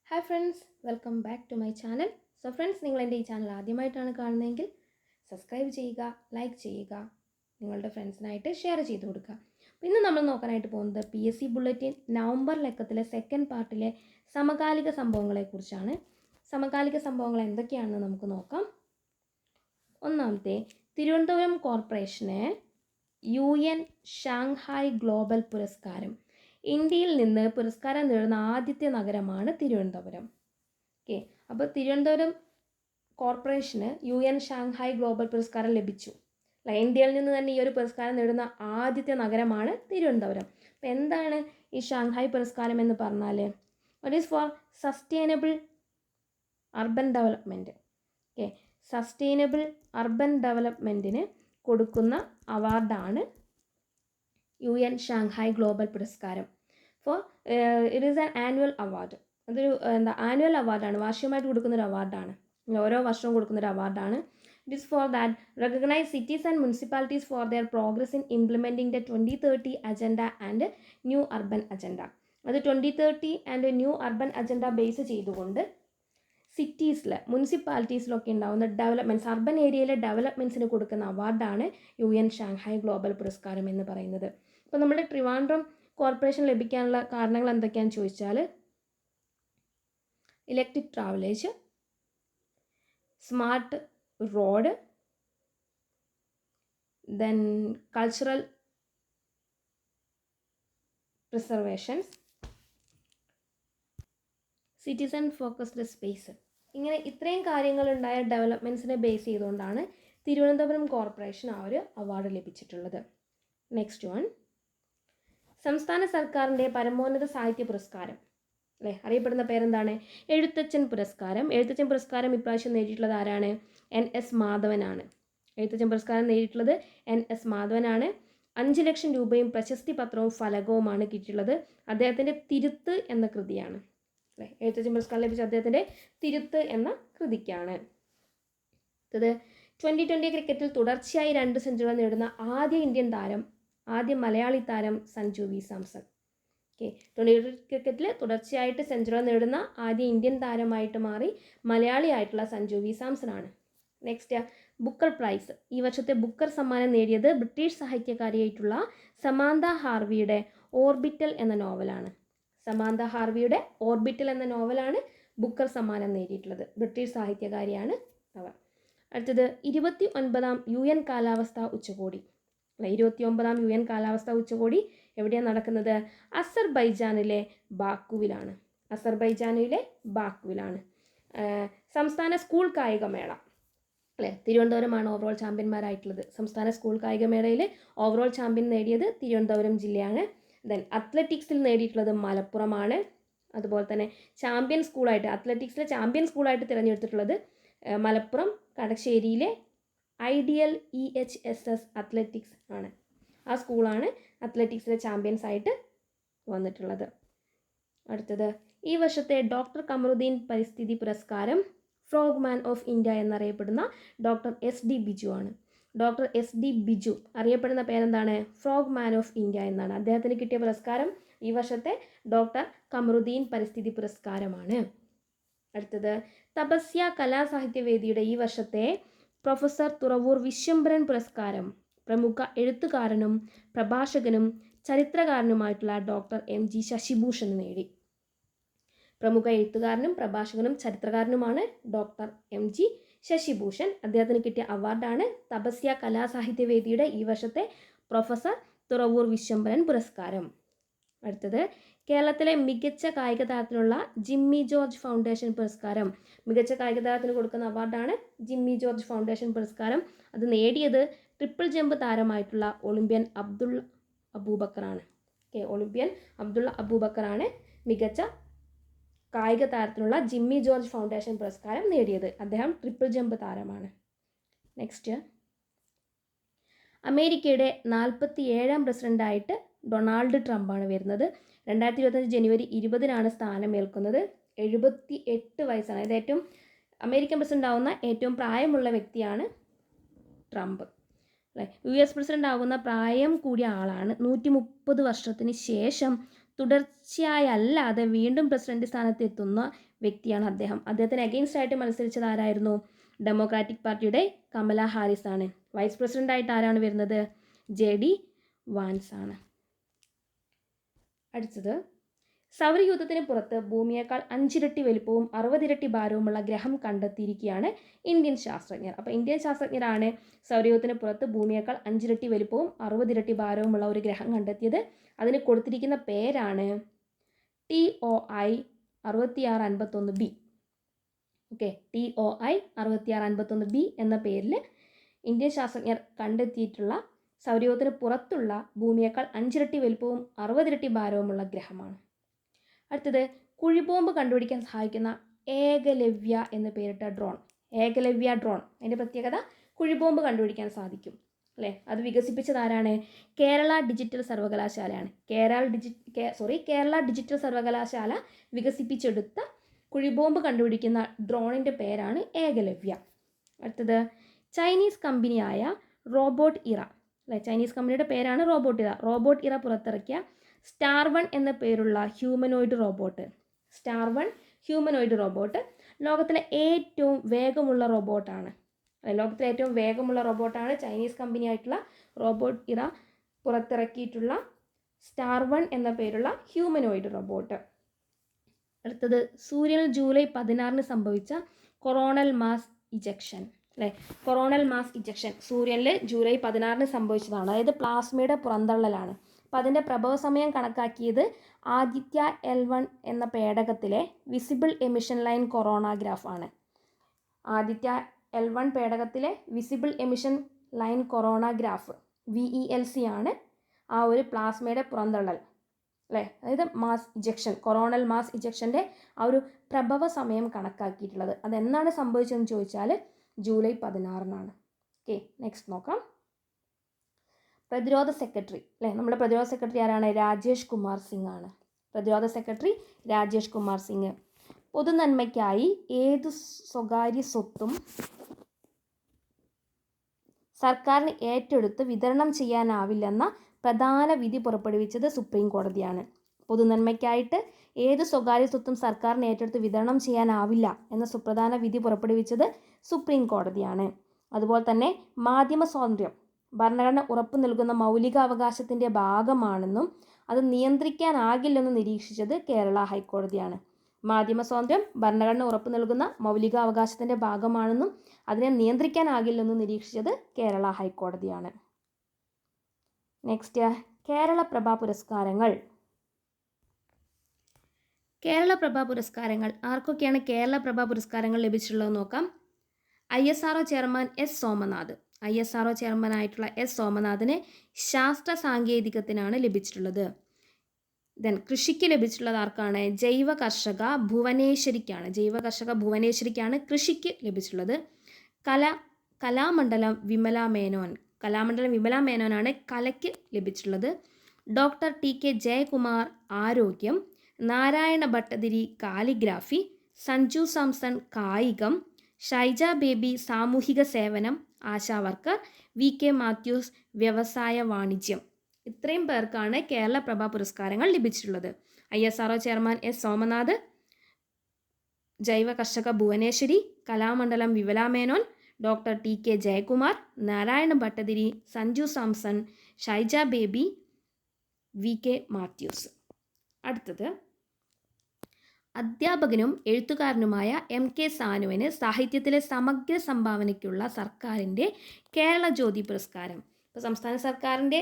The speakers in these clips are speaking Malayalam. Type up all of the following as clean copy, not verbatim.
Hi friends, welcome back to my channel. So friends, നിങ്ങൾ എൻ്റെ ഈ ചാനൽ ആദ്യമായിട്ടാണ് കാണുന്നതെങ്കിൽ സബ്സ്ക്രൈബ് ചെയ്യുക, ലൈക്ക് ചെയ്യുക, നിങ്ങളുടെ ഫ്രണ്ട്സിനായിട്ട് ഷെയർ ചെയ്ത് കൊടുക്കുക. ഇന്ന് നമ്മൾ നോക്കാനായിട്ട് പോകുന്നത് PSC ബുള്ളറ്റിൻ നവംബർ ലക്കത്തിലെ സെക്കൻഡ് പാർട്ടിലെ സമകാലിക സംഭവങ്ങളെക്കുറിച്ചാണ്. സമകാലിക സംഭവങ്ങൾ എന്തൊക്കെയാണെന്ന് നമുക്ക് നോക്കാം. ഒന്നാമത്തെ, Thiruvananthapuram corporation UN Shanghai global പുരസ്കാരം. ഇന്ത്യയിൽ നിന്ന് പുരസ്കാരം നേടുന്ന ആദ്യത്തെ നഗരമാണ് തിരുവനന്തപുരം. ഓക്കെ, അപ്പോൾ Thiruvananthapuram corporation UN Shanghai global പുരസ്കാരം ലഭിച്ചു. ഇന്ത്യയിൽ നിന്ന് തന്നെ ഈ ഒരു പുരസ്കാരം നേടുന്ന ആദ്യത്തെ നഗരമാണ് തിരുവനന്തപുരം. അപ്പോൾ എന്താണ് ഈ ഷാങ്ഹായ് പുരസ്കാരം എന്ന് പറഞ്ഞാൽ, it is for sustainable urban development. Okay, sustainable urban ഡെവലപ്മെൻറ്റിന് കൊടുക്കുന്ന അവാർഡാണ് UN ഷാങ്ഹായ് ഗ്ലോബൽ പുരസ്കാരം. For it is an annual award. അതൊരു ആനുവൽ അവാർഡാണ്, വാർഷികമായിട്ട് കൊടുക്കുന്നൊരു അവാർഡാണ്, ഓരോ വർഷവും കൊടുക്കുന്നൊരു അവാർഡാണ്. It is for that recognize cities and municipalities for their progress in implementing the 2030 agenda and new urban agenda. അത് 2030 and new urban agenda base ചെയ്തുകൊണ്ട് സിറ്റീസിൽ, മുനിസിപ്പാലിറ്റീസിലൊക്കെ ഉണ്ടാകുന്ന ഡെവലപ്മെൻറ്റ്സ്, അർബൻ ഏരിയയിലെ ഡെവലപ്മെൻറ്റ്സിന് കൊടുക്കുന്ന അവാർഡാണ് UN ഷാങ്ഹായ് ഗ്ലോബൽ പുരസ്കാരം എന്ന് പറയുന്നത്. അപ്പോൾ നമ്മുടെ ട്രിവാൻഡ്രം കോർപ്പറേഷൻ ലഭിക്കാനുള്ള കാരണങ്ങൾ എന്തൊക്കെയാണെന്ന് ചോദിച്ചാൽ, ഇലക്ട്രിക് ട്രാവലേജ്, smart road, then cultural preservations, citizen focused space. ഇങ്ങനെ ഇത്രയും കാര്യങ്ങളുണ്ടായ ഡെവലപ്മെൻറ്റ്സിനെ ബേസ് ചെയ്തുകൊണ്ടാണ് തിരുവനന്തപുരം കോർപ്പറേഷൻ ആ ഒരു അവാർഡ് ലഭിച്ചിട്ടുള്ളത്. നെക്സ്റ്റ് വൺ, സംസ്ഥാന സർക്കാരിൻ്റെ പരമോന്നത സാഹിത്യ പുരസ്കാരം, അല്ലേ, അറിയപ്പെടുന്ന പേരെന്താണ്? എഴുത്തച്ഛൻ പുരസ്കാരം. എഴുത്തച്ഛൻ പുരസ്കാരം ഇപ്രാവശ്യം നേടിയിട്ടുള്ളത് ആരാണ്? NS മാധവനാണ്. എഴുത്തച്ഛൻ പുരസ്കാരം നേടിയിട്ടുള്ളത് NS മാധവനാണ്. 5 ലക്ഷം രൂപയും പ്രശസ്തി പത്രവും ഫലകവുമാണ് കിട്ടിയിട്ടുള്ളത്. അദ്ദേഹത്തിൻ്റെ തിരുത്ത് എന്ന കൃതിയാണ്. അല്ലേ, എഴുത്തച്ഛൻ പുരസ്കാരം ലഭിച്ച അദ്ദേഹത്തിൻ്റെ തിരുത്ത് എന്ന കൃതിക്കാണ്. അടുത്തത്, 2020 ക്രിക്കറ്റിൽ തുടർച്ചയായി 2 സെഞ്ചുറികൾ നേടുന്ന ആദ്യ മലയാളി താരം സഞ്ജു V സാംസൺ. ഓക്കെ, 2020 ക്രിക്കറ്റിൽ തുടർച്ചയായിട്ട് സെഞ്ചുറി നേടുന്ന ആദ്യ ഇന്ത്യൻ താരമായിട്ട് മാറി മലയാളിയായിട്ടുള്ള സഞ്ജു V സാംസൺ ആണ്. Next, booker prize. ഈ വർഷത്തെ ബുക്കർ സമ്മാനം നേടിയത് ബ്രിട്ടീഷ് സാഹിത്യകാരിയായിട്ടുള്ള സമാന്ത ഹാർവിയുടെ ഓർബിറ്റൽ എന്ന നോവലാണ്. സമാന്ത ഹാർവിയുടെ ഓർബിറ്റൽ എന്ന നോവലാണ് ബുക്കർ സമ്മാനം നേടിയിട്ടുള്ളത്. ബ്രിട്ടീഷ് സാഹിത്യകാരിയാണ് അവർ. അടുത്തത്, 29ാം UN കാലാവസ്ഥാ ഉച്ചകോടി. 29ാം UN കാലാവസ്ഥാ ഉച്ചകോടി എവിടെയാണ് നടക്കുന്നത്? അസർബൈജാനിലെ ബാക്കുവിലാണ്. സംസ്ഥാന സ്കൂൾ കായികമേള, അല്ലേ, തിരുവനന്തപുരമാണ് ഓവറോൾ ചാമ്പ്യന്മാരായിട്ടുള്ളത്. സംസ്ഥാന സ്കൂൾ കായികമേളയിൽ ഓവറോൾ ചാമ്പ്യൻ നേടിയത് തിരുവനന്തപുരം ജില്ലയാണ്. ദെൻ അത്ലറ്റിക്സിൽ നേടിയിട്ടുള്ളത് മലപ്പുറമാണ്. അതുപോലെ തന്നെ അത്ലറ്റിക്സിലെ ചാമ്പ്യൻ സ്കൂളായിട്ട് തിരഞ്ഞെടുത്തിട്ടുള്ളത് മലപ്പുറം കടശ്ശേരിയിലെ ഐഡിയൽ EHSS അത്ലറ്റിക്സ് ആണ്. ആ സ്കൂളാണ് അത്ലറ്റിക്സിലെ ചാമ്പ്യൻസ് ആയിട്ട് വന്നിട്ടുള്ളത്. അടുത്തത്, ഈ വർഷത്തെ ഡോക്ടർ കമറുദ്ദീൻ പരിസ്ഥിതി പുരസ്കാരം ഫ്രോഗ്മാൻ ഓഫ് ഇന്ത്യ എന്നറിയപ്പെടുന്ന ഡോക്ടർ SD ബിജു ആണ്. ഡോക്ടർ SD ബിജു അറിയപ്പെടുന്ന പേരെന്താണ്? ഫ്രോഗ്മാൻ ഓഫ് ഇന്ത്യ എന്നാണ്. അദ്ദേഹത്തിന് കിട്ടിയ പുരസ്കാരം ഈ വർഷത്തെ ഡോക്ടർ കമറുദ്ദീൻ പരിസ്ഥിതി പുരസ്കാരമാണ്. അടുത്തത്, തപസ്യ കലാസാഹിത്യവേദിയുടെ ഈ വർഷത്തെ പ്രൊഫസർ തുറവൂർ വിശ്വംഭരൻ പുരസ്കാരം പ്രമുഖ എഴുത്തുകാരനും പ്രഭാഷകനും ചരിത്രകാരനുമായിട്ടുള്ള ഡോക്ടർ MG ശശിഭൂഷൺ നേടി. പ്രമുഖ എഴുത്തുകാരനും പ്രഭാഷകനും ചരിത്രകാരനുമാണ് ഡോക്ടർ MG ശശിഭൂഷൺ. അദ്ദേഹത്തിന് കിട്ടിയ അവാർഡാണ് തപസ്യ കലാസാഹിത്യവേദിയുടെ ഈ വർഷത്തെ പ്രൊഫസർ തുറവൂർ വിശ്വംഭരൻ പുരസ്കാരം. അടുത്തത്, കേരളത്തിലെ മികച്ച കായിക താരത്തിനുള്ള ജിമ്മി ജോർജ് ഫൗണ്ടേഷൻ പുരസ്കാരം. മികച്ച കായിക താരത്തിന് കൊടുക്കുന്ന അവാർഡാണ് ജിമ്മി ജോർജ് ഫൗണ്ടേഷൻ പുരസ്കാരം. അത് നേടിയത് ട്രിപ്പിൾ ജമ്പ് താരമായിട്ടുള്ള ഒളിമ്പ്യൻ അബ്ദുള്ള അബൂബക്കറാണ്. ഒളിമ്പ്യൻ അബ്ദുള്ള അബൂബക്കറാണ് മികച്ച കായിക താരത്തിനുള്ള ജിമ്മി ജോർജ് ഫൗണ്ടേഷൻ പുരസ്കാരം നേടിയത്. അദ്ദേഹം ട്രിപ്പിൾ ജമ്പ് താരമാണ്. നെക്സ്റ്റ്, അമേരിക്കയുടെ 47ാം പ്രസിഡൻ്റായിട്ട് ഡൊണാൾഡ് ട്രംപാണ് വരുന്നത്. 2025 ജനുവരി 20-നാണ് സ്ഥാനമേൽക്കുന്നത്. 78 വയസ്സാണ്. അതായത് ഏറ്റവും അമേരിക്കൻ പ്രസിഡന്റ് ആവുന്ന ഏറ്റവും പ്രായമുള്ള വ്യക്തിയാണ് ട്രംപ്. US പ്രസിഡന്റ് ആകുന്ന പ്രായം കൂടിയ ആളാണ്. 130 വർഷത്തിന് ശേഷം തുടർച്ചയായല്ലാതെ വീണ്ടും പ്രസിഡന്റ് സ്ഥാനത്ത് എത്തുന്ന വ്യക്തിയാണ് അദ്ദേഹം. അദ്ദേഹത്തിന് അഗെയിൻസ്റ്റ് ആയിട്ട് മത്സരിച്ചത് ആരായിരുന്നു? ഡെമോക്രാറ്റിക് പാർട്ടിയുടെ കമല ഹാരിസ് ആണ്. വൈസ് പ്രസിഡന്റ് ആയിട്ട് ആരാണ് വരുന്നത്? JD വാൻസ് ആണ്. അടുത്തത്, സൗരയൂഥത്തിന് പുറത്ത് ഭൂമിയേക്കാൾ 5 ഇരട്ടി വലുപ്പവും 60 ഇരട്ടി ഭാരവുമുള്ള ഗ്രഹം കണ്ടെത്തിയിരിക്കുകയാണ് ഇന്ത്യൻ ശാസ്ത്രജ്ഞർ. അപ്പോൾ ഇന്ത്യൻ ശാസ്ത്രജ്ഞരാണ് സൗരയൂഥത്തിന് പുറത്ത് ഭൂമിയേക്കാൾ 5 ഇരട്ടി വലുപ്പവും 60 ഇരട്ടി ഭാരവുമുള്ള ഒരു ഗ്രഹം കണ്ടെത്തിയത്. അതിന് കൊടുത്തിരിക്കുന്ന പേരാണ് TOI 6651b. Okay, TOI 6651b എന്ന പേരിൽ ഇന്ത്യൻ ശാസ്ത്രജ്ഞർ കണ്ടെത്തിയിട്ടുള്ള സൗരയൂഥത്തിന് പുറത്തുള്ള ഭൂമിയേക്കാൾ 5 ഇരട്ടി വലുപ്പവും 60 ഇരട്ടി ഭാരവുമുള്ള ഗ്രഹമാണ്. അടുത്തത്, കുഴിബോംബ് കണ്ടുപിടിക്കാൻ സഹായിക്കുന്ന ഏകലവ്യ എന്ന് പേരിട്ട ഡ്രോൺ. ഏകലവ്യ ഡ്രോൺ, അതിൻ്റെ പ്രത്യേകത കുഴിബോംബ് കണ്ടുപിടിക്കാൻ സാധിക്കും അല്ലേ. അത് വികസിപ്പിച്ചത് ആരാണ്? കേരള ഡിജിറ്റൽ സർവകലാശാലയാണ്. കേരള ഡിജിറ്റൽ സർവകലാശാല വികസിപ്പിച്ചെടുത്ത കുഴിബോംബ് കണ്ടുപിടിക്കുന്ന ഡ്രോണിൻ്റെ പേരാണ് ഏകലവ്യ. അടുത്തത്, ചൈനീസ് കമ്പനിയായ റോബോട്ട് ഇറ അല്ലേ, ചൈനീസ് കമ്പനിയുടെ പേരാണ് റോബോട്ട് ഇറ. റോബോട്ട് ഇറ പുറത്തിറക്കിയ സ്റ്റാർ 1 എന്ന പേരുള്ള ഹ്യൂമനോയിഡ് റോബോട്ട് ലോകത്തിലെ ഏറ്റവും വേഗമുള്ള റോബോട്ടാണ്. ലോകത്തിലെ ഏറ്റവും വേഗമുള്ള റോബോട്ടാണ് ചൈനീസ് കമ്പനിയായിട്ടുള്ള റോബോട്ട് ഇറ പുറത്തിറക്കിയിട്ടുള്ള സ്റ്റാർ 1 എന്ന പേരുള്ള ഹ്യൂമനോയിഡ് റോബോട്ട്. അടുത്തത്, സൂര്യനിൽ ജൂലൈ 16 സംഭവിച്ച കൊറോണൽ മാസ് ഇജക്ഷൻ അല്ലേ. കൊറോണൽ മാസ് ഇജക്ഷൻ സൂര്യനിൽ ജൂലൈ 16 സംഭവിച്ചതാണ്. അതായത് പ്ലാസ്മയുടെ പുറന്തള്ളലാണ്. അപ്പോൾ അതിൻ്റെ പ്രഭവ സമയം കണക്കാക്കിയത് ആദിത്യ L1 എന്ന പേടകത്തിലെ വിസിബിൾ എമിഷൻ ലൈൻ കൊറോണാഗ്രാഫ് ആണ്. ആദിത്യ L1 പേടകത്തിലെ visible emission line coronagraph VELC ആണ് ആ ഒരു പ്ലാസ്മയുടെ പുറന്തള്ളൽ അല്ലേ. അതായത് മാസ് ഇജക്ഷൻ, കൊറോണൽ മാസ് ഇജക്ഷൻ്റെ ആ ഒരു പ്രഭവ സമയം കണക്കാക്കിയിട്ടുള്ളത്. അതെന്നാണ് സംഭവിച്ചതെന്ന് ചോദിച്ചാൽ ജൂലൈ 16 ഓക്കെ, നെക്സ്റ്റ് നോക്കാം. പ്രതിരോധ സെക്രട്ടറി അല്ലേ, നമ്മുടെ പ്രതിരോധ സെക്രട്ടറി ആരാണ്? രാജേഷ് കുമാർ സിംഗ് ആണ്. പ്രതിരോധ സെക്രട്ടറി രാജേഷ് കുമാർ സിംഗ്. പൊതുനന്മയ്ക്കായി ഏതു സ്വകാര്യ സ്വത്തും സർക്കാരിന് ഏറ്റെടുത്ത് വിതരണം ചെയ്യാനാവില്ലെന്ന പ്രധാന വിധി പുറപ്പെടുവിച്ചത് സുപ്രീം കോടതിയാണ്. പൊതുനന്മയ്ക്കായിട്ട് ഏത് സ്വകാര്യ സ്വത്തും സർക്കാരിന് ഏറ്റെടുത്ത് വിതരണം ചെയ്യാനാവില്ല എന്ന സുപ്രധാന വിധി പുറപ്പെടുവിച്ചത് സുപ്രീം കോടതിയാണ്. അതുപോലെ തന്നെ മാധ്യമ സ്വാതന്ത്ര്യം ഭരണഘടന ഉറപ്പു നൽകുന്ന മൗലികാവകാശത്തിൻ്റെ ഭാഗമാണെന്നും അത് നിയന്ത്രിക്കാനാകില്ലെന്നും നിരീക്ഷിച്ചത് കേരള ഹൈക്കോടതിയാണ്. മാധ്യമ സ്വാതന്ത്ര്യം ഭരണഘടന ഉറപ്പു നൽകുന്ന മൗലികാവകാശത്തിൻ്റെ ഭാഗമാണെന്നും അതിനെ നിയന്ത്രിക്കാനാകില്ലെന്നും നിരീക്ഷിച്ചത് കേരള ഹൈക്കോടതിയാണ്. നെക്സ്റ്റ്, കേരളപ്രഭ പുരസ്കാരങ്ങൾ. കേരളപ്രഭ പുരസ്കാരങ്ങൾ ആർക്കൊക്കെയാണ് കേരളപ്രഭ പുരസ്കാരങ്ങൾ ലഭിച്ചിട്ടുള്ളത് നോക്കാം. ISRO chairman S Somanath. ISRO ചെയർമാനായിട്ടുള്ള S സോമനാഥിന് ശാസ്ത്ര സാങ്കേതികത്തിനാണ് ലഭിച്ചിട്ടുള്ളത്. ദെൻ കൃഷിക്ക് ലഭിച്ചിട്ടുള്ളത് ആർക്കാണ്? ജൈവ കർഷക ഭുവനേശ്വരിക്കാണ് കൃഷിക്ക് ലഭിച്ചിട്ടുള്ളത്. കലാമണ്ഡലം വിമല മേനോനാണ് കലയ്ക്ക് ലഭിച്ചിട്ടുള്ളത്. ഡോക്ടർ TK ജയകുമാർ ആരോഗ്യം, നാരായണ ഭട്ടതിരി കാലിഗ്രാഫി, സഞ്ജു സാംസൺ കായികം, ഷൈജ ബേബി സാമൂഹിക സേവനം ആശാവർക്കർ, VK മാത്യൂസ് വ്യവസായ വാണിജ്യം. ഇത്രയും പേർക്കാണ് കേരളപ്രഭ പുരസ്കാരങ്ങൾ ലഭിച്ചിട്ടുള്ളത്. ISRO ചെയർമാൻ S സോമനാഥ്, ജൈവ കർഷക Bhuvaneswari, Kalamandalam Vimala Menon, doctor TK Jayakumar, Narayana Bhattathiri, Sanju Samson, Shaija Baby, VK Mathews. അടുത്തത്, അധ്യാപകനും എഴുത്തുകാരനുമായ MK സാനുവിന് സാഹിത്യത്തിലെ സമഗ്ര സംഭാവനയ്ക്കുള്ള സർക്കാരിൻ്റെ കേരള ജ്യോതി പുരസ്കാരം. ഇപ്പോൾ സംസ്ഥാന സർക്കാരിൻ്റെ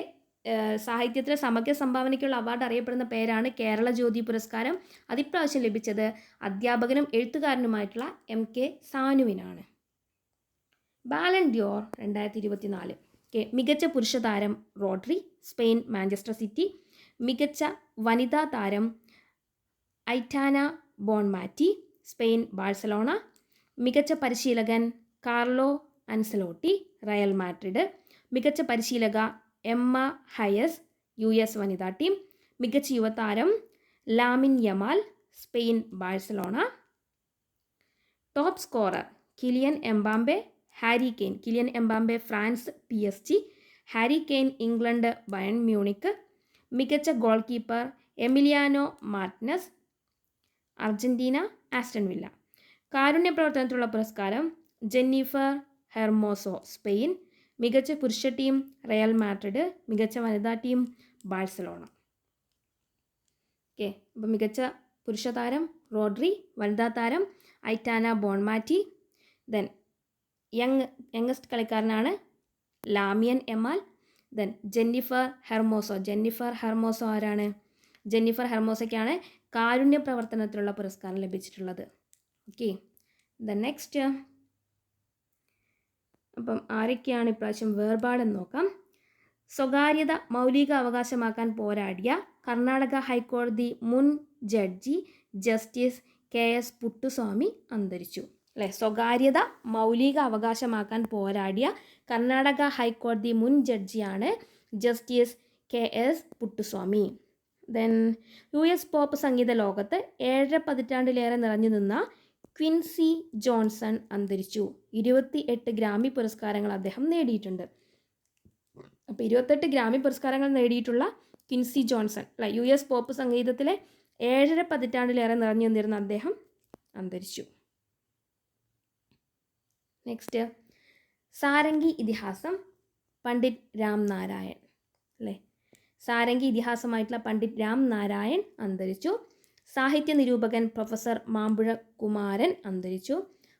സാഹിത്യത്തിലെ സമഗ്ര സംഭാവനയ്ക്കുള്ള അവാർഡ് അറിയപ്പെടുന്ന പേരാണ് കേരള ജ്യോതി പുരസ്കാരം. അതിപ്രാവശ്യം ലഭിച്ചത് അധ്യാപകനും എഴുത്തുകാരനുമായിട്ടുള്ള MK സാനുവിനാണ്. ബാലൻ ഡിയോർ 2024. മികച്ച പുരുഷ താരം റോഡ്രി, സ്പെയിൻ മാഞ്ചസ്റ്റർ സിറ്റി. മികച്ച വനിതാ താരം ഐറ്റാന ബോൺമാറ്റി, സ്പെയിൻ ബാഴ്സലോണ. മികച്ച പരിശീലകൻ കാർലോ അൻസലോട്ടി, റയൽ മാഡ്രിഡ്. മികച്ച പരിശീലക എമ്മ ഹയസ്, US വനിതാ ടീം. മികച്ച യുവതാരം Lamine Yamal, Spain Barcelona. Top scorer Kylian Mbappe France PSG, Harry Kane England Bayern Munich. മികച്ച goalkeeper Emiliano Martinez, Argentina Aston Villa. കാരുണ്യ പ്രവർത്തനത്തിലുള്ള പുരസ്കാരം ജെന്നിഫർ ഹെർമോസോ സ്പെയിൻ, മികച്ച പുരുഷ ടീം റയൽ മാഡ്രിഡ്, മികച്ച വനിതാ ടീം ബാഴ്സലോണ. ഓക്കെ, അപ്പോൾ മികച്ച പുരുഷ താരം റോഡ്രി, വനിതാ താരം ഐറ്റാന ബോൺമാറ്റി. ദെൻ യങ്ങസ്റ്റ് കളിക്കാരനാണ് ലാമിയൻ യമാൽ. ദെൻ ജെന്നിഫർ ഹെർമോസോ ആരാണ്? ജെന്നിഫർ ഹെർമോസയ്ക്കാണ് കാരുണ്യ പ്രവർത്തനത്തിലുള്ള പുരസ്കാരം ലഭിച്ചിട്ടുള്ളത്. ഓക്കെ, ദെൻ നെക്സ്റ്റ്, അപ്പം ആരൊക്കെയാണ് ഇപ്രാവശ്യം വേർപാടെന്ന് നോക്കാം. സ്വകാര്യത മൗലിക അവകാശമാക്കാൻ പോരാടിയ കർണാടക ഹൈക്കോടതി മുൻ ജഡ്ജി ജസ്റ്റിസ് KS പുട്ടുസ്വാമി അന്തരിച്ചു. അല്ലേ, സ്വകാര്യത മൗലിക അവകാശമാക്കാൻ പോരാടിയ കർണാടക ഹൈക്കോടതി മുൻ ജഡ്ജിയാണ് justice KS Puttuswamy. Then US pop സംഗീത ലോകത്ത് 7.5 പതിറ്റാണ്ടിലേറെ നിറഞ്ഞു നിന്ന ക്വിൻസി ജോൺസൺ അന്തരിച്ചു. 28 ഗ്രാമി പുരസ്കാരങ്ങൾ അദ്ദേഹം നേടിയിട്ടുണ്ട്. അപ്പോൾ 28 ഗ്രാമി പുരസ്കാരങ്ങൾ നേടിയിട്ടുള്ള ക്വിൻസി ജോൺസൺ, അല്ല, US പോപ്പ് സംഗീതത്തിലെ 7.5 പതിറ്റാണ്ടിലേറെ നിറഞ്ഞു നിന്നിരുന്ന അദ്ദേഹം അന്തരിച്ചു. നെക്സ്റ്റ്, സാരംഗി ഇതിഹാസം പണ്ഡിറ്റ് രാം നാരായൺ. അല്ലേ, സാരംഗി ഇതിഹാസമായിട്ടുള്ള പണ്ഡിറ്റ് രാം നാരായൺ അന്തരിച്ചു. സാഹിത്യ നിരൂപകൻ പ്രൊഫസർ മാമ്പുഴ കുമാരൻ അന്തരിച്ചു.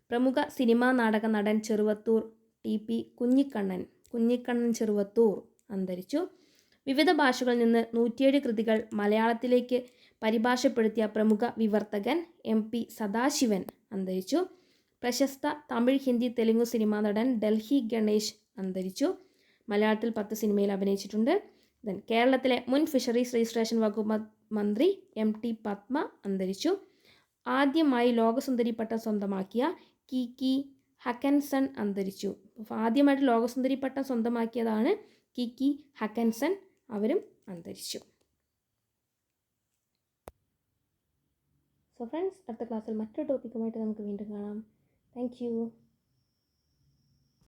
പ്രമുഖ സിനിമാ നാടക നടൻ ചെറുവത്തൂർ TP കുഞ്ഞിക്കണ്ണൻ ചെറുവത്തൂർ അന്തരിച്ചു. വിവിധ ഭാഷകളിൽ നിന്ന് 107 കൃതികൾ മലയാളത്തിലേക്ക് പരിഭാഷപ്പെടുത്തിയ പ്രമുഖ വിവർത്തകൻ MP സദാശിവൻ അന്തരിച്ചു. പ്രശസ്ത തമിഴ്, ഹിന്ദി, തെലുങ്ക് സിനിമാ നടൻ ഡൽഹി ഗണേഷ് അന്തരിച്ചു. മലയാളത്തിൽ 10 സിനിമയിൽ അഭിനയിച്ചിട്ടുണ്ട്. ദെൻ കേരളത്തിലെ മുൻ ഫിഷറീസ് രജിസ്ട്രേഷൻ വകുപ്പ് മന്ത്രി MT പത്മ അന്തരിച്ചു. ആദ്യമായി ലോകസുന്ദരി പട്ടം സ്വന്തമാക്കിയ കിക്കി ഹക്കൻസൺ അന്തരിച്ചു. ആദ്യമായിട്ട് ലോകസുന്ദരി പട്ടം സ്വന്തമാക്കിയതാണ് കിക്കി ഹക്കൻസൺ, അവരും അന്തരിച്ചു. സോ ഫ്രണ്ട്സ്, അടുത്ത ക്ലാസ്സിൽ മറ്റൊരു ടോപ്പിക്കുമായിട്ട് നമുക്ക് വീണ്ടും കാണാം. Thank you.